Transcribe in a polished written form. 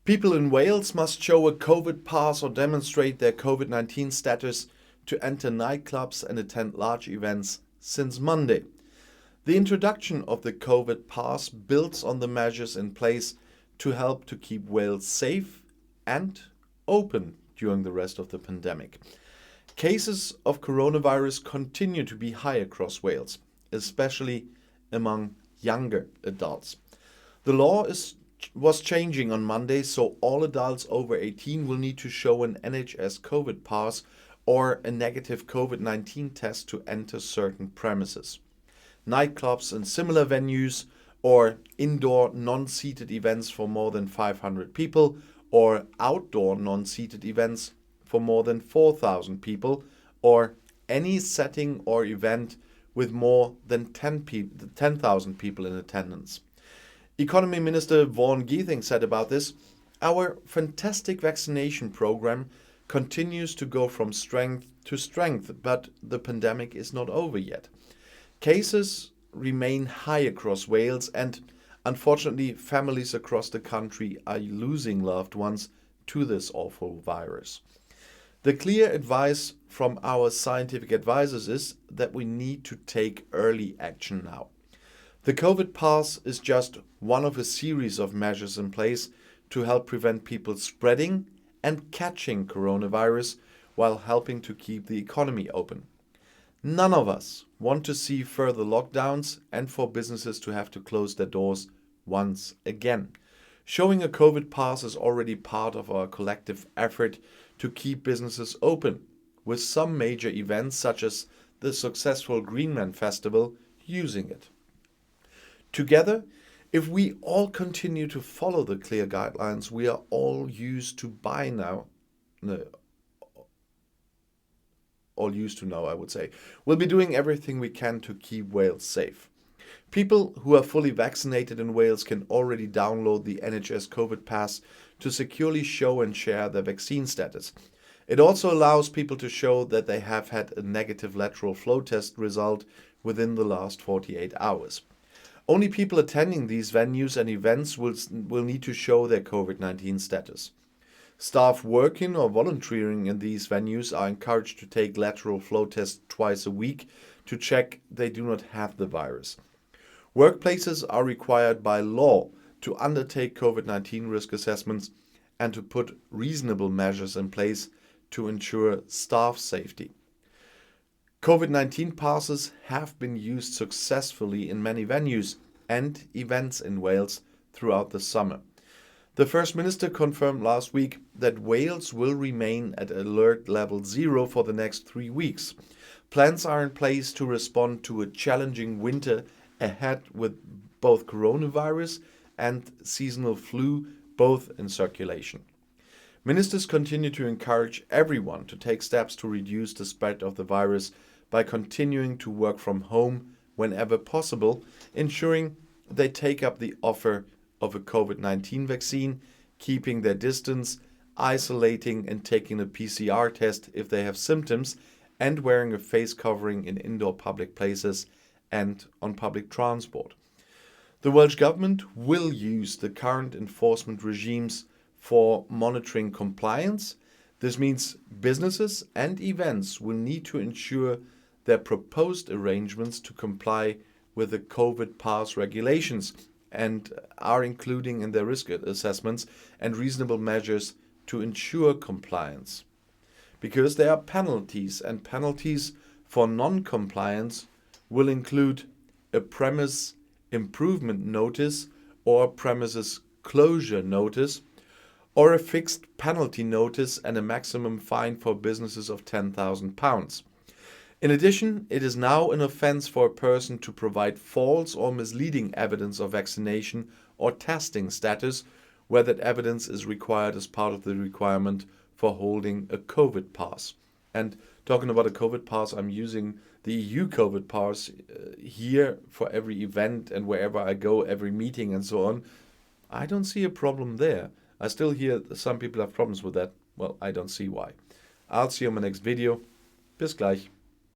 People in Wales must show a COVID pass or demonstrate their COVID-19 status to enter nightclubs and attend large events since Monday. The introduction of the COVID pass builds on the measures in place to help to keep Wales safe and open during the rest of the pandemic. Cases of coronavirus continue to be high across Wales, especially among younger adults. The law was changing on Monday, so all adults over 18 will need to show an NHS COVID pass or a negative COVID-19 test to enter certain premises. Nightclubs and similar venues, or indoor non-seated events for more than 500 people, or outdoor non-seated events for more than 4,000 people, or any setting or event with more than 10,000 people in attendance. Economy Minister Vaughan Gething said about this, "Our fantastic vaccination program continues to go from strength to strength, but the pandemic is not over yet. Cases remain high across Wales and, unfortunately, families across the country are losing loved ones to this awful virus. The clear advice from our scientific advisors is that we need to take early action now. The COVID pass is just one of a series of measures in place to help prevent people spreading and catching coronavirus while helping to keep the economy open. None of us want to see further lockdowns and for businesses to have to close their doors once again. Showing a COVID pass is already part of our collective effort to keep businesses open, with some major events such as the successful Greenman Festival using it. Together, if we all continue to follow the clear guidelines we are all used to now, I would say, we'll be doing everything we can to keep Wales safe. People who are fully vaccinated in Wales can already download the NHS COVID Pass to securely show and share their vaccine status. It also allows people to show that they have had a negative lateral flow test result within the last 48 hours. Only people attending these venues and events will need to show their COVID-19 status. Staff working or volunteering in these venues are encouraged to take lateral flow tests twice a week to check they do not have the virus. Workplaces are required by law to undertake COVID-19 risk assessments and to put reasonable measures in place to ensure staff safety. COVID-19 passes have been used successfully in many venues and events in Wales throughout the summer. The First Minister confirmed last week that Wales will remain at alert level 0 for the next 3 weeks. Plans are in place to respond to a challenging winter ahead with both coronavirus and seasonal flu, both in circulation. Ministers continue to encourage everyone to take steps to reduce the spread of the virus by continuing to work from home whenever possible, ensuring they take up the offer of a COVID-19 vaccine, keeping their distance, isolating and taking a PCR test if they have symptoms, and wearing a face covering in indoor public places and on public transport. The Welsh Government will use the current enforcement regimes for monitoring compliance. This means businesses and events will need to ensure their proposed arrangements to comply with the COVID pass regulations and are including in their risk assessments and reasonable measures to ensure compliance. Because there are penalties, and penalties for non-compliance will include a premise improvement notice or premises closure notice, or a fixed penalty notice and a maximum fine for businesses of £10,000. In addition, it is now an offence for a person to provide false or misleading evidence of vaccination or testing status, where that evidence is required as part of the requirement for holding a COVID pass. And talking about a COVID pass, I'm using the EU COVID pass here for every event and wherever I go, every meeting and so on. I don't see a problem there. I still hear some people have problems with that. Well, I don't see why. I'll see you in my next video. Bis gleich.